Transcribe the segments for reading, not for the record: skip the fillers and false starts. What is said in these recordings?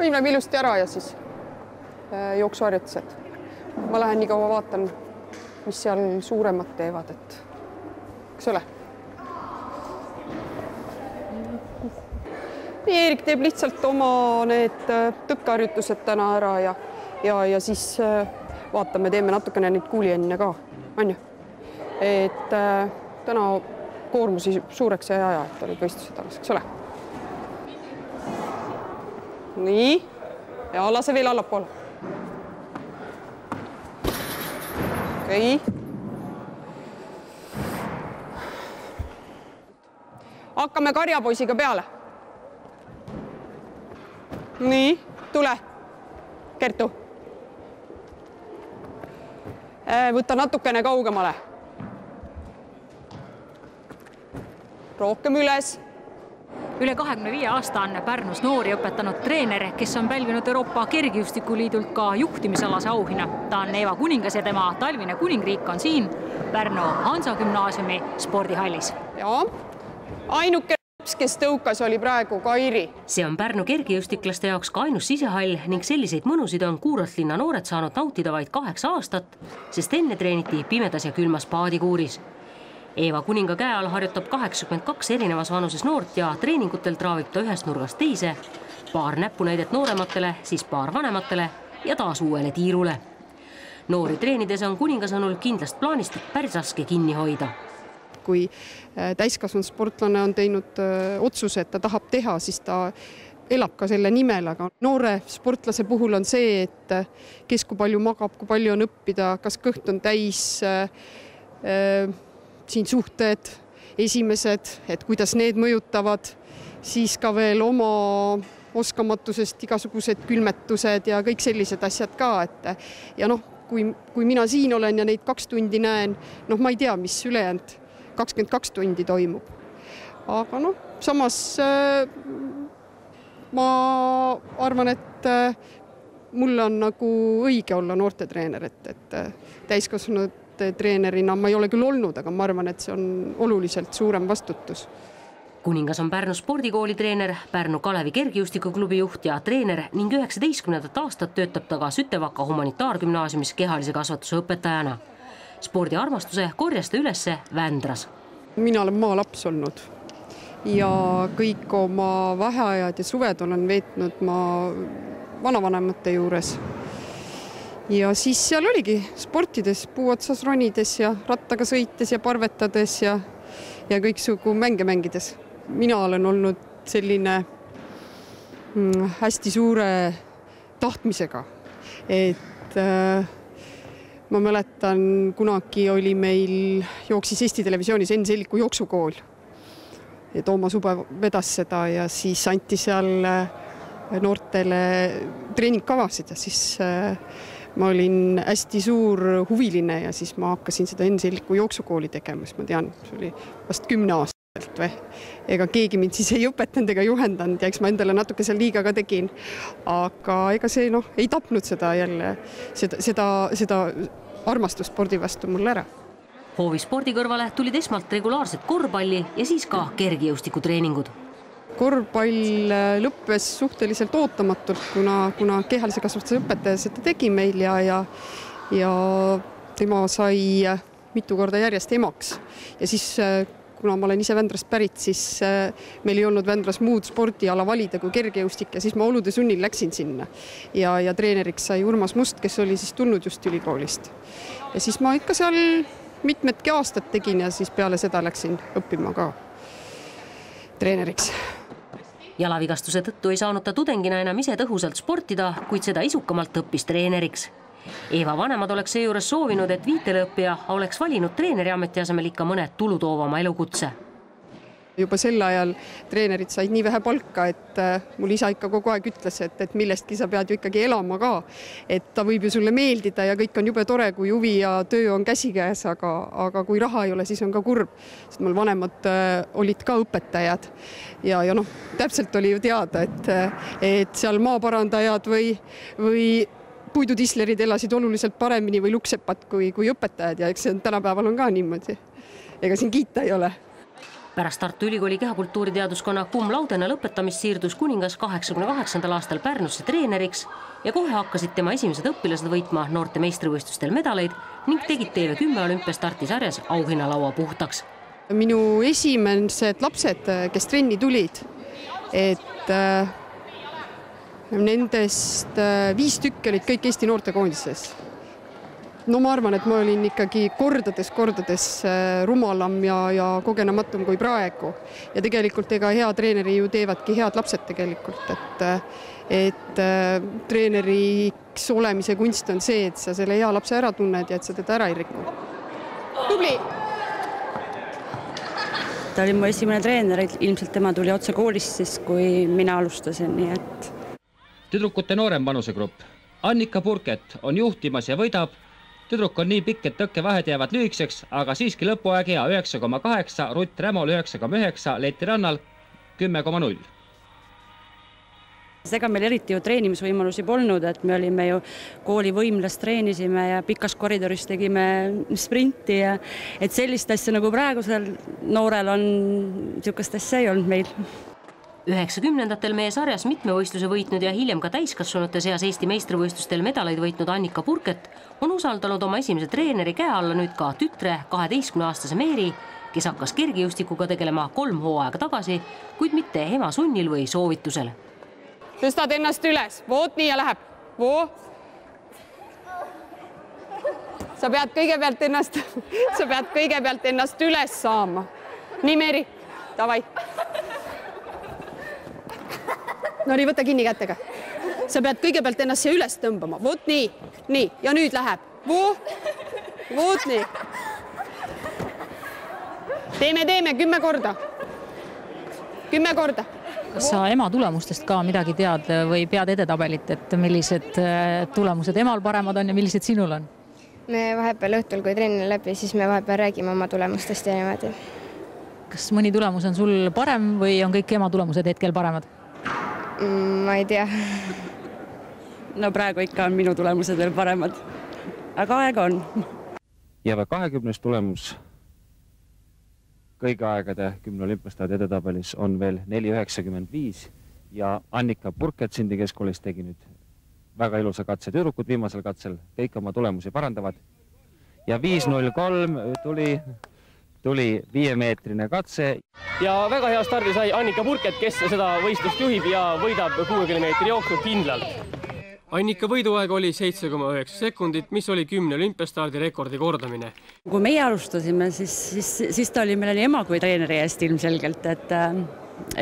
Võimleb ilusti ära ja siis jooksuharjutused. Ma lähen nii kaua vaatan, mis seal suuremad teevad, et eks ole. Nii Eerik teeb lihtsalt oma need tõkkeharjutused täna ära ja siis vaatame, teeme natukene neid kuulienne ka, on ju. Et täna koormusi suureks ei aja, et olid võistlused alles, eks ole. Nii, ja lase veel allapoole. Okei. Hakkame karjapoisiga peale. Nii, tule. Kertu. Võta natukene kaugemale. Rohkem üles. Üle 25 aasta on Pärnus noori õpetanud treener, kes on pälvinud Euroopa Kergejõustikuliidult ka juhtimisalase auhinna. Ta on Eeva Kuningas ja tema talvine kuningriik on siin Pärnu Hansa gümnaasiumi spordihallis. Ja, ainuke laps, kes tõukas, oli praegu Kairi. See on Pärnu kergejõustiklaste jaoks ka ainus sisehall ning selliseid mõnusid on Kuuralt linna noored saanud nautida vaid 8 aastat, sest enne treeniti pimedas ja külmas paadikuuris. Eeva Kuninga käe all harjutab 82 erinevas vanuses noort ja treeningutel traavib ta ühest nurgast teise, paar näpunäidet noorematele, siis paar vanematele ja taas uuele tiirule. Noori treenides on Kuninga sõnul kindlast plaanist päris raske kinni hoida. Kui täiskasvanud sportlane on teinud otsuse, et ta tahab teha, siis ta elab ka selle nimel, aga noore sportlase puhul on see, et kes kui palju magab, kui palju on õppida, kas kõht on täis, siin suhted, esimesed, et kuidas need mõjutavad, siis ka veel oma oskamatusest igasugused külmetused ja kõik sellised asjad ka, et ja noh, kui mina siin olen ja neid 2 tundi näen, noh, ma ei tea, mis ülejäänud 22 tundi toimub. Aga noh, samas ma arvan, et mul on nagu õige olla noortetreener, et täiskasvanud treenerina ma ei ole küll olnud, aga ma arvan, et see on oluliselt suurem vastutus. Kuningas on Pärnu spordikooli treener, Pärnu Kalevi kergejõustikuklubi juht ja treener ning 19. aastat töötab ta ka Sütevaka humanitaargümnaasiumis kehalise kasvatuse õpetajana. Spordiarmastuse korjas ta ülesse Vändras. Mina olen maalaps olnud ja kõik oma vaheajad ja suved olen veetnud ma vanavanemate juures. Ja siis seal oligi sportides, puuotsas ronides ja rattaga sõites ja parvetades ja kõiksugu mänge mängides. Mina olen olnud selline hästi suure tahtmisega, et ma mäletan, kunagi oli meil, jooksis Eesti Televisioonis Enn Selliku jooksukool. Ja Toomas Ube vedas seda ja siis anti seal noortele treeningkavasid ja siis ma olin hästi suur huviline ja siis ma hakkasin seda Enn Selliku jooksukooli tegema, siis ma tean, see oli vast 10 aastaselt või. Ega keegi mind siis ei õpetanud ega juhendanud ja eks ma endale natuke seal liiga ka tegin. Aga ega see ei tapnud seda jälle, seda armastust spordi vastu mul ära. Hoovispordi kõrvale tulid esmalt regulaarsed korvpalli ja siis ka kergejõustikutreeningud. Korvpall lõppes suhteliselt ootamatult, kuna kehalise kasvatuse õpetaja seda tegi meil ja tema sai mitu korda järjest emaks. Ja siis, kuna ma olen ise Vändrast pärit, siis meil ei olnud Vändras muud spordiala valida kui kergejõustik ja siis ma olude sunnil läksin sinna. Ja treeneriks sai Urmas Must, kes oli siis tulnud just ülikoolist. Ja siis ma ikka seal mitmetki aastat tegin ja siis peale seda läksin õppima ka treeneriks. Jalavigastuse tõttu ei saanud ta tudengina enam ise tõhusalt sportida, kuid seda isukamalt õppis treeneriks. Eeva vanemad oleks seejuures soovinud, et viitelõppija oleks valinud treeneri ameti asemel ikka mõned tulutoovama elukutse. Juba sel ajal treenerid said nii vähe palka, et mul isa ikka kogu aeg ütles, et millestki sa pead ju ikkagi elama ka. Et ta võib ju sulle meeldida ja kõik on jube tore, kui huvi ja töö on käsikäes, aga kui raha ei ole, siis on ka kurb. Sest mul vanemad olid ka õpetajad ja täpselt oli ju teada, et seal maaparandajad või puidutislerid elasid oluliselt paremini või luksepad kui õpetajad ja eks see tänapäeval on ka niimoodi. Ega siin kiita ei ole. Pärast Tartu Ülikooli kehakultuuriteaduskonna cum laudena lõpetamist siirdus kuningas 88. aastal Pärnusse treeneriks ja kohe hakkasid tema esimesed õpilased võitma noorte meistrivõistlustel medaleid ning tegid TV10 olümpiastartisarjas auhinnalaua puhtaks. Minu esimesed lapsed, kes trenni tulid, et nendest 5 tükki olid kõik Eesti noortekoondises. No ma arvan, et ma olin ikkagi kordades rumalam ja kogenematum kui praegu. Ja tegelikult ega hea treeneri ju teevadki head lapsed tegelikult, et treeneriks olemise kunst on see, et sa selle hea lapse ära tunned ja et sa teda ära ei riku. Tubli! Ta oli mu esimene treener, ilmselt tema tuli otse koolist siis, kui mina alustasin, nii et... Tüdrukute noorem vanusegrupp. Annika Purket on juhtimas ja võidab. Tüdruk on nii pikk, et tõkkevahed jäävad lühikseks, aga siiski lõpuaeg hea 9,8, Rutt Rämol 9,9, Leeti Rannal 10,0. Ega meil eriti ju treenimisvõimalusi polnud, et me olime ju kooli võimlas treenisime ja pikas koridoris tegime sprinti ja et sellist asja nagu praegusel noorel on, niisugust asja ei olnud meil. 90-ndatel meie sarjas mitmevõistluse võitnud ja hiljem ka täiskasvanute seas Eesti meistrivõistlustel medaleid võitnud Annika Purket on usaldanud oma esimese treeneri käe alla nüüd ka tütre 12-aastase Meeri, kes hakkas kergejõustikuga tegelema 3 hooaega tagasi, kuid mitte ema sunnil või soovitusel. Tõstad ennast üles, voot nii ja läheb. Voo. Sa pead kõigepealt ennast üles saama. Nii, Meeri, davai. No nii, võta kinni kätega. Sa pead kõigepealt ennast siia üles tõmbama. Voot nii, nii. Ja nüüd läheb. Voot nii. Teeme 10 korda. 10 korda. Kas sa ema tulemustest ka midagi tead või pead edetabelit, et millised tulemused emal paremad on ja millised sinul on? Me vahepeal õhtul, kui treenil läbi, siis me vahepeal räägime oma tulemustest ja niimoodi. Kas mõni tulemus on sul parem või on kõik ema tulemused hetkel paremad? Ma ei tea. No praegu ikka on minu tulemused veel paremad, aga aega on. Ja 20. tulemus kõige aegade 10 olümpiastaadi edetabelis on veel 4,95 ja Annika Purket Sindi keskkoolis tegi nüüd väga ilusa katse. Tüdrukud viimasel katsel kõik oma tulemusi parandavad ja 5.03 tuli 5-meetrine katse. Ja väga hea stardi sai Annika Purket, kes seda võistlust juhib ja võidab 60 meetri jooksu kindlalt. Annika võiduaeg oli 7,9 sekundit, mis oli 10 olümpiastardi rekordi kordamine. Kui meie alustasime, siis ta oli meile nii ema kui treeneri eest ilmselgelt, et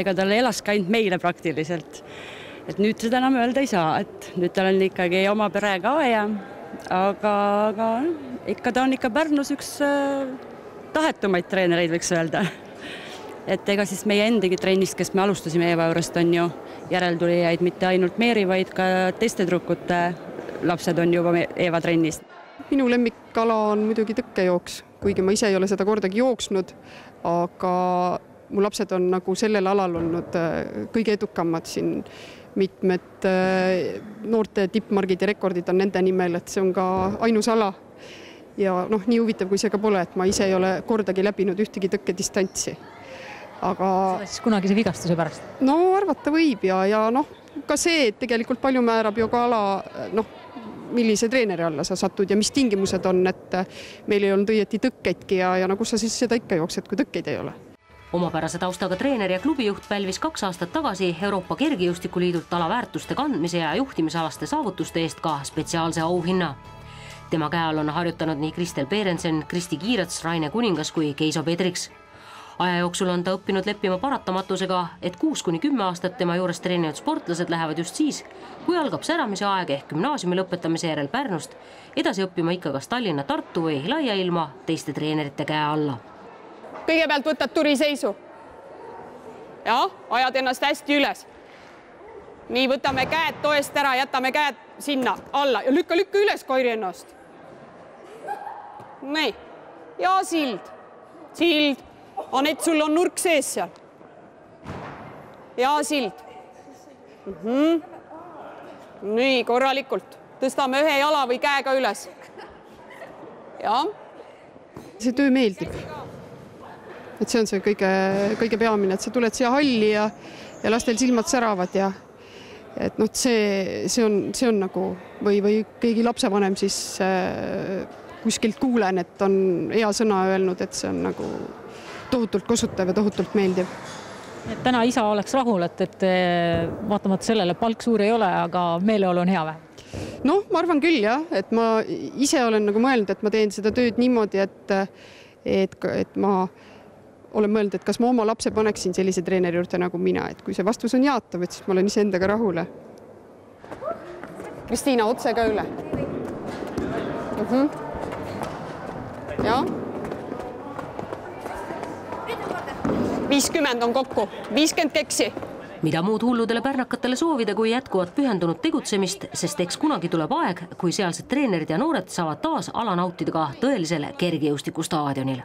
ega tal elas ka ainult meile praktiliselt. Et nüüd seda enam öelda ei saa, et nüüd tal on ikkagi oma pere ka ja aga ikka ta on ikka Pärnus üks tahetumaid treenereid, võiks öelda. Et ega siis meie endigi trennist, kes me alustasime Eeva juurest, on ju järeltulijaid mitte ainult Meeri, vaid ka teiste tüdrukute lapsed on juba Eeva trennist. Minu lemmikala on muidugi tõkkejooks, kuigi ma ise ei ole seda kordagi jooksnud, aga mu lapsed on nagu sellel alal olnud kõige edukamad siin. Mitmed noorte tippmargid ja rekordid on nende nimel, et see on ka ainus ala. Ja nii huvitav, kui see ka pole, et ma ise ei ole kordagi läbinud ühtegi tõkkedistantsi. Aga... Siis kunagise vigastuse pärast? No arvata võib ja ka see, et tegelikult palju määrab ju ka ala, millise treeneri alla sa satud ja mis tingimused on, et meil ei olnud õieti tõkkeidki ja kus sa siis seda ikka jooksed, kui tõkkeid ei ole. Omapärase taustaga treener ja klubijuht pälvis 2 aastat tagasi Euroopa Kergejõustikuliidult alaväärtuste kandmise ja juhtimisalaste saavutuste eest ka spetsiaalse auhinna. Tema käe all on harjutanud nii Kristel Perensen, Kristi Kiirats, Raine Kuningas kui Keiso Pedriks. Aja jooksul on ta õppinud leppima paratamatusega, et 6–10 aastat tema juures treeninud sportlased lähevad just siis, kui algab säramise aeg ehk gümnaasiumi lõpetamise järel Pärnust, edasi õppima ikka kas Tallinna, Tartu või laia ilma teiste treenerite käe alla. Kõigepealt võtad turiseisu. Ja, ajad ennast hästi üles. Nii, võtame käed toest ära, jätame käed sinna alla ja lükka üles koiri ennast. Nii, ja sild. Anet, sul on nurk sees seal. Ja sild. Nii, korralikult. Tõstame ühe jala või käega üles. Ja. See töö meeldib. et see on see kõige peamine, et sa tuled siia halli ja lastel silmad säravad ja et noh, see on nagu või keegi lapsevanem siis kuskilt kuulen, et on hea sõna öelnud, et see on nagu tohutult kosutav ja tohutult meeldiv. Et täna isa oleks rahul, et vaatamata sellele palk suur ei ole, aga meeleolu on hea vähem. Noh, ma arvan küll jah, et ma ise olen nagu mõelnud, et ma teen seda tööd niimoodi, et ma olen mõelnud, et kas ma oma lapse paneksin sellise treeneri juurde nagu mina, et kui see vastus on jaatav, et siis ma olen ise endaga rahule. Kristiina, otse ka üle. Ja? 50 on kokku, 50 keksi. Mida muud hulludele pärnakatele soovida, kui jätkuvat pühendunud tegutsemist, sest eks kunagi tuleb aeg, kui sealsed treenerid ja noored saavad taas ala nautida ka tõelisel kergejõustikustaadionil.